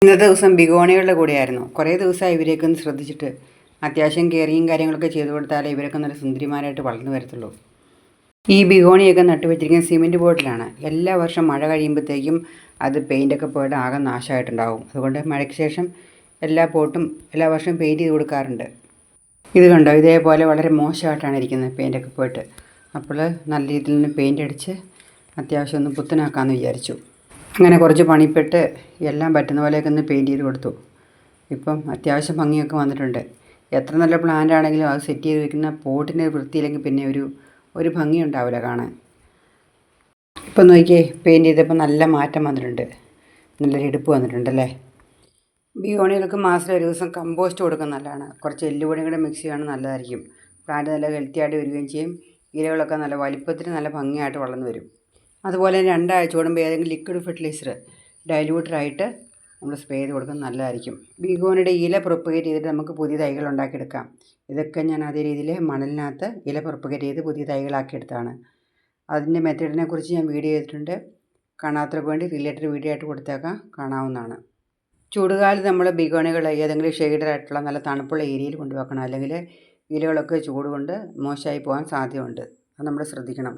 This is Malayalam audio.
ഇന്നത്തെ ദിവസം ബിഗോണികളുടെ കൂടെയായിരുന്നു. കുറേ ദിവസമായി ഇവരെയൊക്കെ ഒന്ന് ശ്രദ്ധിച്ചിട്ട്. അത്യാവശ്യം കെയറിങ് കാര്യങ്ങളൊക്കെ ചെയ്തു കൊടുത്താലേ ഇവരൊക്കെ നല്ല സുന്ദരിമാരായിട്ട് വളർന്നു വരത്തുള്ളൂ. ഈ ബിഗോണിയൊക്കെ നട്ടുവെച്ചിരിക്കുന്ന സിമെൻറ്റ് ബോട്ടിലാണ്. എല്ലാ വർഷം മഴ കഴിയുമ്പോഴത്തേക്കും അത് പെയിൻ്റൊക്കെ പോയിട്ട് ആകെ നാശമായിട്ടുണ്ടാവും. അതുകൊണ്ട് മഴയ്ക്ക് ശേഷം എല്ലാ പോട്ടും എല്ലാ വർഷവും പെയിൻറ്റ് ചെയ്ത് കൊടുക്കാറുണ്ട്. ഇത് കണ്ടോ, ഇതേപോലെ വളരെ മോശമായിട്ടാണ് ഇരിക്കുന്നത്, പെയിൻ്റൊക്കെ പോയിട്ട്. അപ്പോൾ നല്ല രീതിയിൽ നിന്ന് പെയിൻ്റ് അടിച്ച് അത്യാവശ്യം ഒന്ന് പുത്തനാക്കാമെന്ന് വിചാരിച്ചു. അങ്ങനെ കുറച്ച് പണിപ്പെട്ട് എല്ലാം പറ്റുന്ന പോലെയൊക്കെ ഒന്ന് പെയിൻറ്റ് ചെയ്ത് കൊടുത്തു. ഇപ്പം അത്യാവശ്യം ഭംഗിയൊക്കെ വന്നിട്ടുണ്ട്. എത്ര നല്ല പ്ലാന്റ് ആണെങ്കിലും അത് സെറ്റ് ചെയ്ത് വെക്കുന്ന പോട്ടിന് വൃത്തിയില്ലെങ്കിൽ പിന്നെ ഒരു ഭംഗി ഉണ്ടാവില്ല കാണാൻ. ഇപ്പം നോക്കിയേ, പെയിൻറ്റ് ചെയ്തപ്പോൾ നല്ല മാറ്റം വന്നിട്ടുണ്ട്, നല്ലൊരു എടുപ്പ് വന്നിട്ടുണ്ടല്ലേ. ബിഗോണികൾക്ക് മാസത്തിൽ ഒരു ദിവസം കമ്പോസ്റ്റ് കൊടുക്കുന്നത് നല്ലതാണ്. കുറച്ച് എല്ലുപൊടിയും കൂടെ മിക്സ് ചെയ്യുകയാണെങ്കിൽ നല്ലതായിരിക്കും. പ്ലാന്റ് നല്ല ഹെൽത്തി ആയിട്ട് വരികയും ചെയ്യും. ഇലകളൊക്കെ നല്ല വലിപ്പത്തിന് നല്ല ഭംഗിയായിട്ട് വളർന്നു വരും. അതുപോലെ 2 ആഴ്ച കൂടുമ്പോൾ ഏതെങ്കിലും ലിക്വിഡ് ഫെർട്ടിലൈസർ ഡൈല്യൂട്ടറായിട്ട് നമ്മൾ സ്പ്രേ ചെയ്ത് കൊടുക്കുന്നത് നല്ലതായിരിക്കും. ബിഗോണിയുടെ ഇല പ്രൊപ്പഗേറ്റ് ചെയ്തിട്ട് നമുക്ക് പുതിയ തൈകൾ ഉണ്ടാക്കിയെടുക്കാം. ഇതൊക്കെ ഞാൻ അതേ രീതിയിൽ മണലിനകത്ത് ഇല പ്രൊപ്പഗേറ്റ് ചെയ്ത് പുതിയ തൈകളാക്കിയെടുത്താണ്. അതിൻ്റെ മെത്തേഡിനെ കുറിച്ച് ഞാൻ വീഡിയോ ചെയ്തിട്ടുണ്ട്. കാണാത്തവർക്ക് വേണ്ടി റിലേറ്റഡ് വീഡിയോ ആയിട്ട് കൊടുത്തേക്കാം, കാണാവുന്നതാണ്. ചൂടുകാലത്ത് നമ്മൾ ബിഗോണികൾ ഏതെങ്കിലും ഷെയ്ഡായിട്ടുള്ള നല്ല തണുപ്പുള്ള ഏരിയയിൽ കൊണ്ടുവെക്കണം. അല്ലെങ്കിൽ ഇലകളൊക്കെ ചൂട് കൊണ്ട് മോശമായി പോകാൻ സാധ്യതയുണ്ട്. അത് നമ്മൾ ശ്രദ്ധിക്കണം.